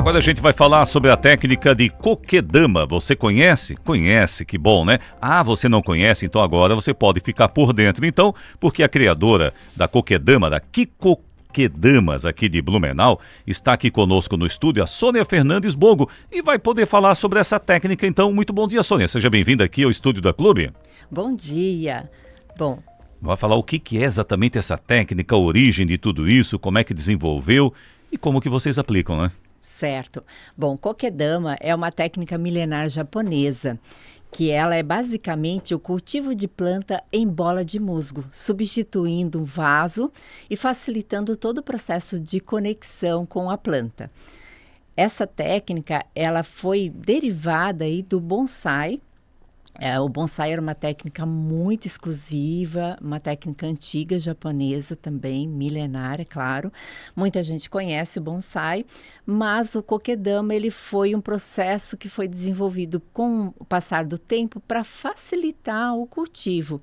Agora a gente vai falar sobre a técnica de kokedama. Você conhece? Conhece, que bom, né? Ah, você não conhece? Então agora você pode ficar por dentro. Então, porque a criadora da kokedama, da Kikokedamas aqui de Blumenau, está aqui conosco no estúdio, a Sônia Fernandes Bogo, e vai poder falar sobre essa técnica. Então, muito bom dia, Sônia. Seja bem-vinda aqui ao estúdio da Clube. Bom dia. Bom, vai falar o que é exatamente essa técnica, a origem de tudo isso, como é que desenvolveu e como que vocês aplicam, né? certo. Bom, kokedama é uma técnica milenar japonesa, que ela é basicamente o cultivo de planta em bola de musgo, substituindo um vaso e facilitando todo o processo de conexão com a planta. Essa técnica, ela foi derivada aí do bonsai. O bonsai era uma técnica muito exclusiva, uma técnica antiga japonesa também, milenária, claro. Muita gente conhece o bonsai, mas o kokedama ele foi um processo que foi desenvolvido com o passar do tempo para facilitar o cultivo.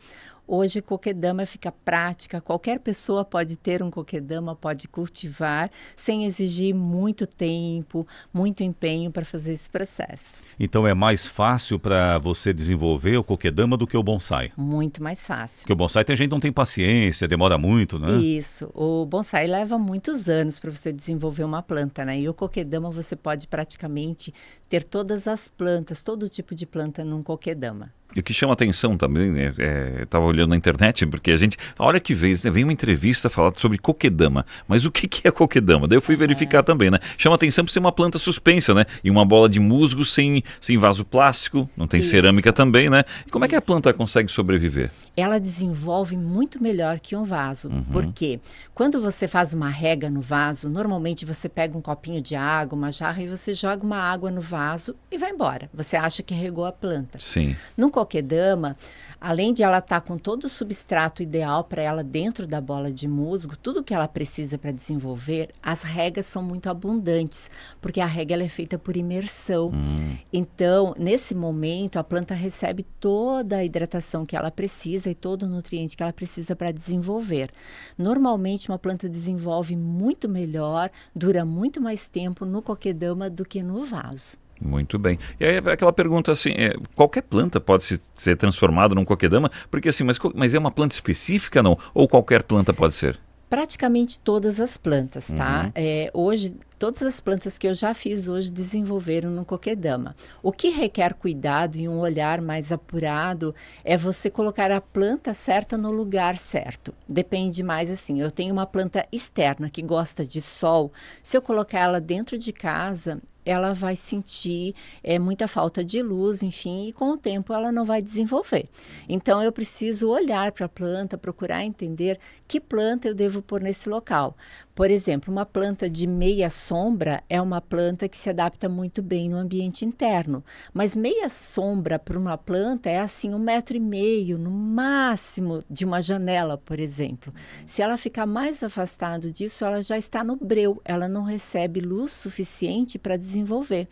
Hoje, kokedama fica prática, qualquer pessoa pode ter um kokedama, pode cultivar, sem exigir muito tempo, muito empenho para fazer esse processo. Então é mais fácil para você desenvolver o kokedama do que o bonsai? Muito mais fácil. Porque o bonsai tem gente que não tem paciência, demora muito, né? Isso, o bonsai leva muitos anos para você desenvolver uma planta, né? E o kokedama você pode praticamente ter todas as plantas, todo tipo de planta num kokedama. E o que chama atenção também, né? Estava olhando na internet, porque a hora que vem uma entrevista falando sobre kokedama, mas o que é kokedama? Daí eu fui verificar também, né? Chama atenção por ser uma planta suspensa, né? E uma bola de musgo sem vaso plástico, não tem cerâmica também, né? E como é que a planta consegue sobreviver? Ela desenvolve muito melhor que um vaso, porque quando você faz uma rega no vaso, normalmente você pega um copinho de água, uma jarra e você joga uma água no vaso e vai embora. Você acha que regou a planta. Sim. No kokedama, além de ela estar com todo o substrato ideal para ela dentro da bola de musgo, tudo que ela precisa para desenvolver, as regas são muito abundantes, porque a rega ela é feita por imersão. Então, nesse momento, a planta recebe toda a hidratação que ela precisa e todo o nutriente que ela precisa para desenvolver. Normalmente, uma planta desenvolve muito melhor, dura muito mais tempo no kokedama do que no vaso. Muito bem. E aí aquela pergunta assim, qualquer planta pode ser transformada num kokedama? Porque assim, mas é uma planta específica não? Ou qualquer planta pode ser? Praticamente todas as plantas, tá? Hoje, todas as plantas que eu já fiz hoje desenvolveram no kokedama. O que requer cuidado e um olhar mais apurado é você colocar a planta certa no lugar certo. Depende mais assim, eu tenho uma planta externa que gosta de sol, se eu colocar ela dentro de casa, ela vai sentir muita falta de luz, enfim, e com o tempo ela não vai desenvolver. Então, eu preciso olhar para a planta, procurar entender que planta eu devo pôr nesse local. Por exemplo, uma planta de meia sombra é uma planta que se adapta muito bem no ambiente interno, mas meia sombra para uma planta é assim 1,5 m no máximo de uma janela, por exemplo. Se ela ficar mais afastado disso, ela já está no breu, ela não recebe luz suficiente para desenvolver.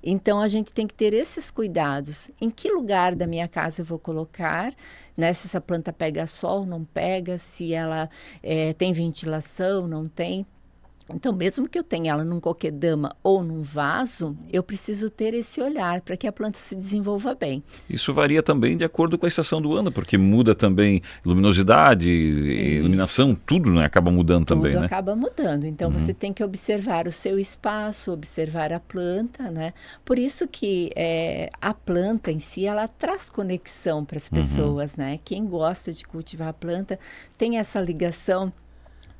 Então, a gente tem que ter esses cuidados. Em que lugar da minha casa eu vou colocar, né? Se essa planta pega sol, não pega, se ela tem ventilação, não tem. Então, mesmo que eu tenha ela num kokedama ou num vaso, eu preciso ter esse olhar para que a planta se desenvolva bem. Isso varia também de acordo com a estação do ano, porque muda também luminosidade, iluminação, tudo, né, acaba mudando também, né? Tudo acaba mudando. Então, você tem que observar o seu espaço, observar a planta, né? Por isso que a planta em si, ela traz conexão para as pessoas, né? Quem gosta de cultivar a planta tem essa ligação,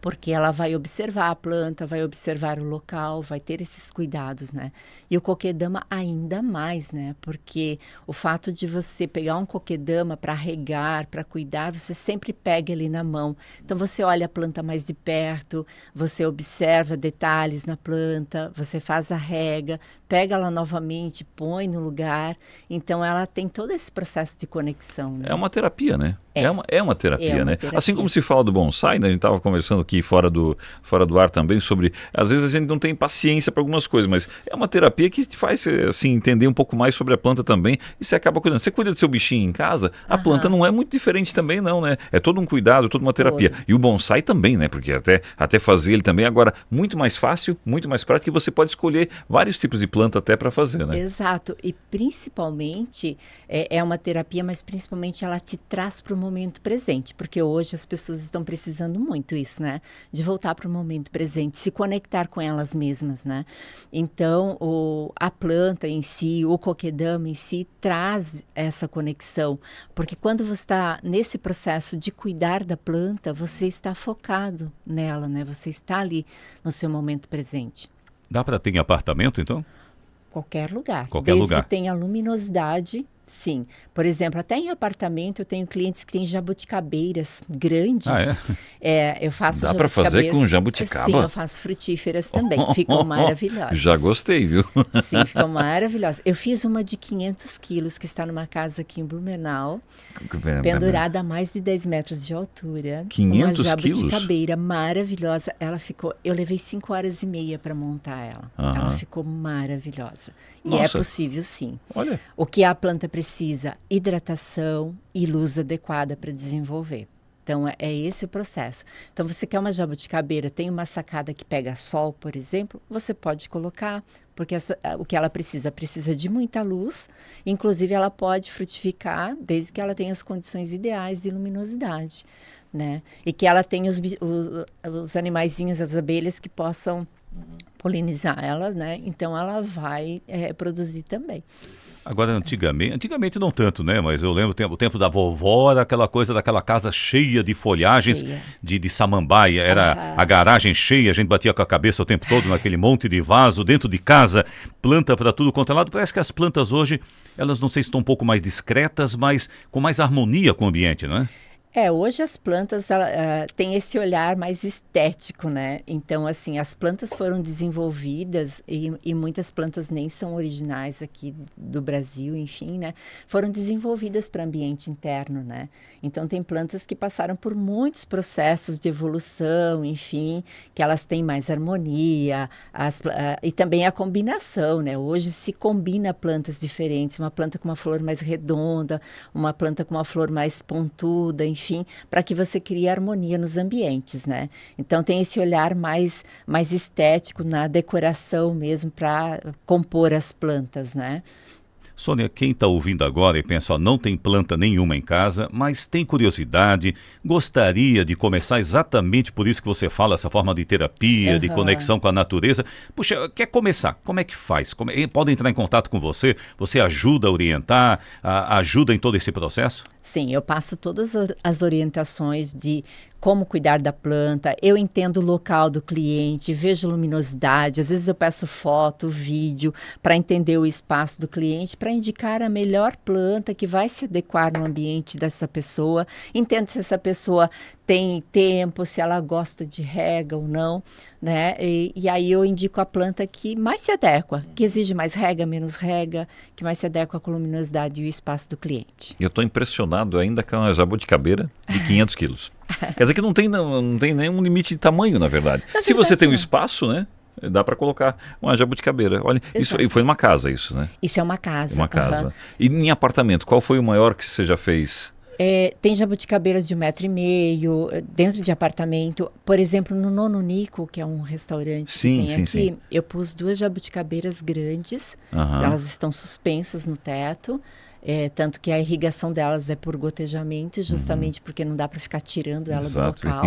porque ela vai observar a planta, vai observar o local, vai ter esses cuidados, né? E o kokedama ainda mais, né? Porque o fato de você pegar um kokedama para regar, para cuidar, você sempre pega ele na mão. Então, você olha a planta mais de perto, você observa detalhes na planta, você faz a rega, pega ela novamente, põe no lugar. Então, ela tem todo esse processo de conexão, né? É uma terapia, né? É uma terapia, né? terapia. Assim como se fala do bonsai, né? A gente estava conversando aqui fora do ar também sobre... Às vezes a gente não tem paciência para algumas coisas, mas é uma terapia que te faz assim, entender um pouco mais sobre a planta também e você acaba cuidando. Você cuida do seu bichinho em casa, a planta não é muito diferente também não, né? É todo um cuidado, toda uma terapia. E o bonsai também, né? Porque até fazer ele também agora muito mais fácil, muito mais prático e você pode escolher vários tipos de planta até para fazer, né? Exato. E principalmente, é uma terapia, mas principalmente ela te traz para o momento presente, porque hoje as pessoas estão precisando muito isso, né? De voltar para o momento presente, se conectar com elas mesmas, né? Então, a planta em si, o kokedama em si, traz essa conexão, porque quando você está nesse processo de cuidar da planta, você está focado nela, né? Você está ali no seu momento presente. Dá para ter em apartamento, então? Qualquer lugar. Qualquer Desde lugar. que tenha luminosidade, sim. Por exemplo, até em apartamento eu tenho clientes que têm jabuticabeiras grandes. Ah, Eu faço Dá para fazer jabuticabeiras. com jabuticaba? Sim, eu faço frutíferas também. Ficam maravilhosas. Já gostei, viu? Sim, ficam maravilhosas. Eu fiz uma de 500 quilos que está numa casa aqui em Blumenau, pendurada a mais de 10 metros de altura. 500 uma quilos? jabuticabeira maravilhosa. Ela ficou... Eu levei 5 horas e meia para montar ela. Ela ficou maravilhosa. E é Nossa. possível, sim. Olha. O que a planta precisa? Hidratação e luz adequada para desenvolver. Então, é esse o processo. Então, você quer uma jabuticabeira, tem uma sacada que pega sol, por exemplo, você pode colocar, porque o que ela precisa de muita luz, inclusive ela pode frutificar desde que ela tenha as condições ideais de luminosidade, né? E que ela tenha os animaizinhos, as abelhas que possam polinizar ela, né? Então, ela vai produzir também. Agora, antigamente não tanto, né? Mas eu lembro o tempo da vovó, era aquela coisa daquela casa cheia de folhagens, de samambaia. Era a garagem cheia, a gente batia com a cabeça o tempo todo naquele monte de vaso, dentro de casa, planta para tudo quanto é lado. Parece que as plantas hoje, elas não sei se estão um pouco mais discretas, mas com mais harmonia com o ambiente, não é? Hoje as plantas têm esse olhar mais estético, né? Então, assim, as plantas foram desenvolvidas e muitas plantas nem são originais aqui do Brasil, enfim, né? Foram desenvolvidas para ambiente interno, né? Então, tem plantas que passaram por muitos processos de evolução, enfim, que elas têm mais harmonia e também a combinação, né? Hoje se combina plantas diferentes, uma planta com uma flor mais redonda, uma planta com uma flor mais pontuda, enfim, para que você crie harmonia nos ambientes, né? Então tem esse olhar mais estético na decoração mesmo para compor as plantas, né? Sônia, quem está ouvindo agora e pensa, não tem planta nenhuma em casa, mas tem curiosidade, gostaria de começar exatamente por isso que você fala, essa forma de terapia, de conexão com a natureza. Puxa, quer começar? Como é que faz? Pode entrar em contato com você? Você ajuda a orientar, ajuda em todo esse processo? Sim, eu passo todas as orientações de como cuidar da planta, eu entendo o local do cliente, vejo luminosidade, às vezes eu peço foto, vídeo, para entender o espaço do cliente, para indicar a melhor planta que vai se adequar no ambiente dessa pessoa, entendo se essa pessoa tem tempo, se ela gosta de rega ou não, né? E aí eu indico a planta que mais se adequa, que exige mais rega, menos rega, que mais se adequa com a luminosidade e o espaço do cliente. Eu estou impressionado ainda com a jabuticabeira de 500 quilos. Quer dizer que não tem nenhum limite de tamanho, na verdade. Se você tem um espaço, né? Dá para colocar uma jabuticabeira. Olha, isso foi numa casa, isso, né? Isso é uma casa. Uma casa. E em apartamento, qual foi o maior que você já fez? Tem jabuticabeiras de 1,5 m, dentro de apartamento. Por exemplo, no Nono Nico, que é um restaurante que tem aqui, eu pus 2 jabuticabeiras grandes. Elas estão suspensas no teto. Tanto que a irrigação delas é por gotejamento, justamente porque não dá para ficar tirando ela do local.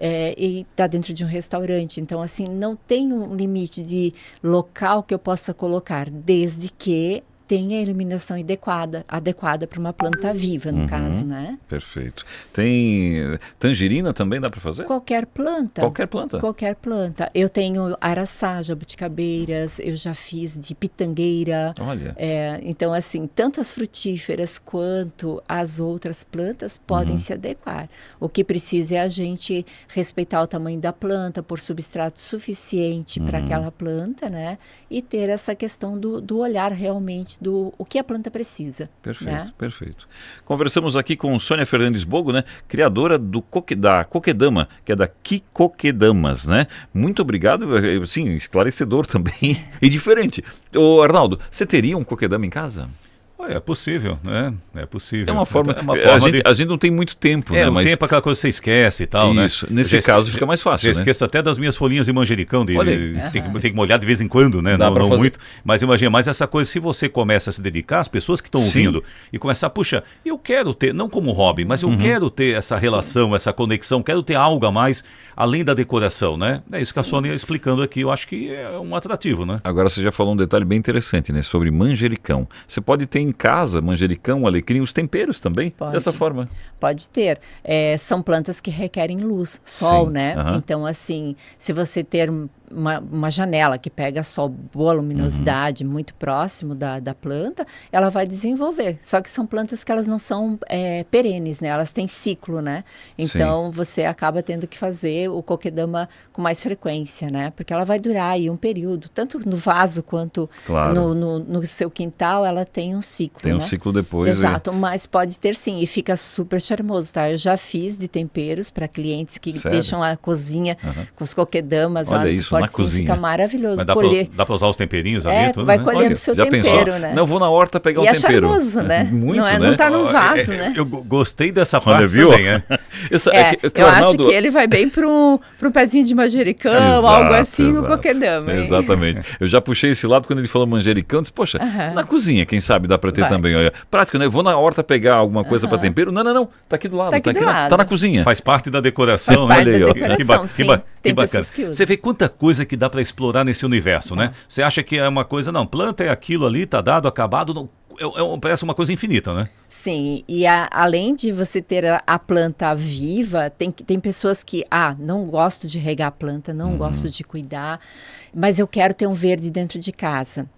E está dentro de um restaurante. Então, assim, não tem um limite de local que eu possa colocar, desde que tenha a iluminação adequada para uma planta viva, no caso, né? Perfeito. Tem tangerina também, dá para fazer? Qualquer planta. Qualquer planta? Qualquer planta. Eu tenho araçá, jabuticabeiras, eu já fiz de pitangueira. Olha. Então, assim, tanto as frutíferas quanto as outras plantas podem se adequar. O que precisa é a gente respeitar o tamanho da planta, pôr substrato suficiente para aquela planta, né? E ter essa questão do olhar realmente exatamente o que a planta precisa. Perfeito, né? perfeito. Conversamos aqui com Sônia Fernandes Bogo, né, criadora da Coquedama, que é da Kikokedamas, né? Muito obrigado, sim, esclarecedor também e diferente. Ô, Arnaldo, você teria um Coquedama em casa? É possível, né? É possível. É uma forma. É uma forma a gente não tem muito tempo, né? O tempo é aquela coisa que você esquece e tal, né? Isso, nesse caso fica mais fácil, Eu né? esqueço até das minhas folhinhas de manjericão, Olha aí. tem que molhar de vez em quando, né? Dá pra Não fazer. muito. Mas imagina, mas essa coisa, se você começa a se dedicar, as pessoas que estão Sim. ouvindo, e começar, puxa, eu quero ter, não como hobby, mas eu quero ter essa relação, essa conexão, quero ter algo a mais, além da decoração, né? É isso que a Sônia explicando aqui, eu acho que é um atrativo, né? Agora você já falou um detalhe bem interessante, né? Sobre manjericão. Você pode ter em casa manjericão, alecrim, os temperos também, Pode. dessa forma. Pode ter. São plantas que requerem luz, sol, Sim, né? aham. Então, assim, se você ter uma janela que pega sol, boa luminosidade, muito próximo da planta, ela vai desenvolver. Só que são plantas que elas não são perenes, né? Elas têm ciclo, né? Então, você acaba tendo que fazer o coquedama com mais frequência, né? Porque ela vai durar aí um período, tanto no vaso quanto Claro. no seu quintal, ela tem um ciclo, Tem um né? ciclo depois. Exato, mas pode ter sim, e fica super charmoso, tá? Eu já fiz de temperos para clientes que Sério? deixam a cozinha com os coquedamas Olha lá no isso, suporte, na sim, cozinha. fica maravilhoso. Mas Colher. dá pra usar os temperinhos ali, tudo, Vai né? colhendo Olha, seu já tempero, pensou? né? Não, vou na horta pegar um E é tempero. charmoso, né? Muito, não, né? não tá no vaso, né? Eu gostei dessa parte viu? também, é. Eu acho que ele vai bem para um pezinho de manjericão, Exato, algo assim no exato. coquedama. hein? Exatamente. Eu já puxei esse lado quando ele falou manjericão, disse, poxa, na cozinha, quem sabe dá pra ter Vai. também. Olha, prático, né? Eu vou na horta pegar alguma coisa pra tempero. Não, tá aqui do lado. Tá aqui do aqui lado. Tá na cozinha. Faz parte da decoração, Faz parte né? da Olha aí, ó. decoração, sim. Tem bacana. pessoas que usam. Você vê quanta coisa que dá para explorar nesse universo, né? Você acha que é uma coisa, não, planta é aquilo ali, tá dado, acabado, não, parece uma coisa infinita, né? Sim, e além de você ter a planta viva, tem pessoas que, não gosto de regar a planta, não gosto de cuidar, mas eu quero ter um verde dentro de casa.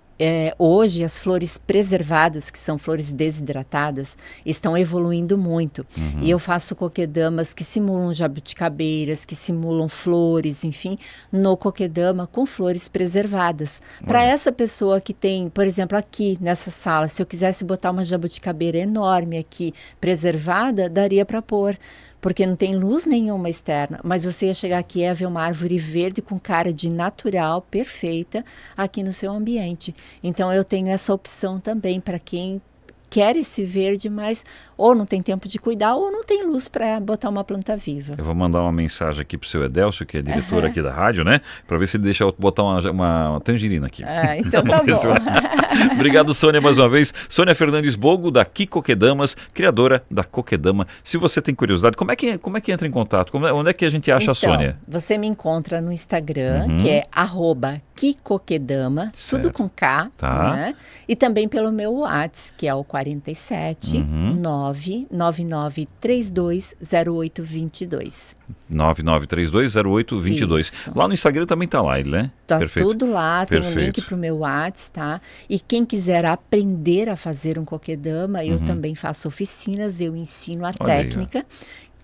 Hoje, as flores preservadas, que são flores desidratadas, estão evoluindo muito. E eu faço coquedamas que simulam jabuticabeiras, que simulam flores, enfim, no coquedama com flores preservadas. Para essa pessoa que tem, por exemplo, aqui nessa sala, se eu quisesse botar uma jabuticabeira enorme aqui, preservada, daria para pôr. Porque não tem luz nenhuma externa, mas você ia chegar aqui e ia ver uma árvore verde com cara de natural, perfeita, aqui no seu ambiente. Então, eu tenho essa opção também para quem quer esse verde, mas ou não tem tempo de cuidar, ou não tem luz para botar uma planta viva. Eu vou mandar uma mensagem aqui pro seu Edelcio, que é diretor aqui da rádio, né? Pra ver se ele deixa eu botar uma tangerina aqui. Então tá bom. Obrigado, Sônia, mais uma vez. Sônia Fernandes Bogo, da Kikokedamas, criadora da Coquedama. Se você tem curiosidade, como é que entra em contato? Onde é que a gente acha a Sônia? Você me encontra no Instagram, que é @Kikokedama, tudo com K, Tá. né? E também pelo meu WhatsApp, que é o 47 999320822. 99320822. Isso. Lá no Instagram também tá lá, ele, né? Tá Perfeito. tudo lá, tem um Perfeito. link pro meu WhatsApp, tá? E quem quiser aprender a fazer um coquedama, eu também faço oficinas, eu ensino a Olha aí, ó. técnica,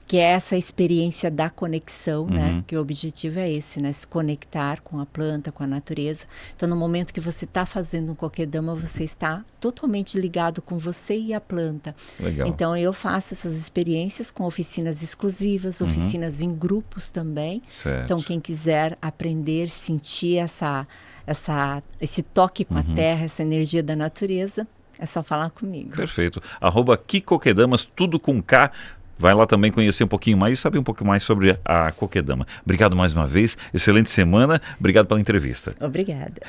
que é essa experiência da conexão, né? Que o objetivo é esse, né? Se conectar com a planta, com a natureza. Então, no momento que você está fazendo um coquedama, você está totalmente ligado com você e a planta. Legal. Então, eu faço essas experiências com oficinas exclusivas, oficinas em grupos também. Certo. Então, quem quiser aprender, sentir esse toque com a terra, essa energia da natureza, é só falar comigo. Perfeito. @Kikokedamas, tudo com K. Vai lá também conhecer um pouquinho mais e saber um pouco mais sobre a Coquedama. Obrigado mais uma vez, excelente semana, obrigado pela entrevista. Obrigada.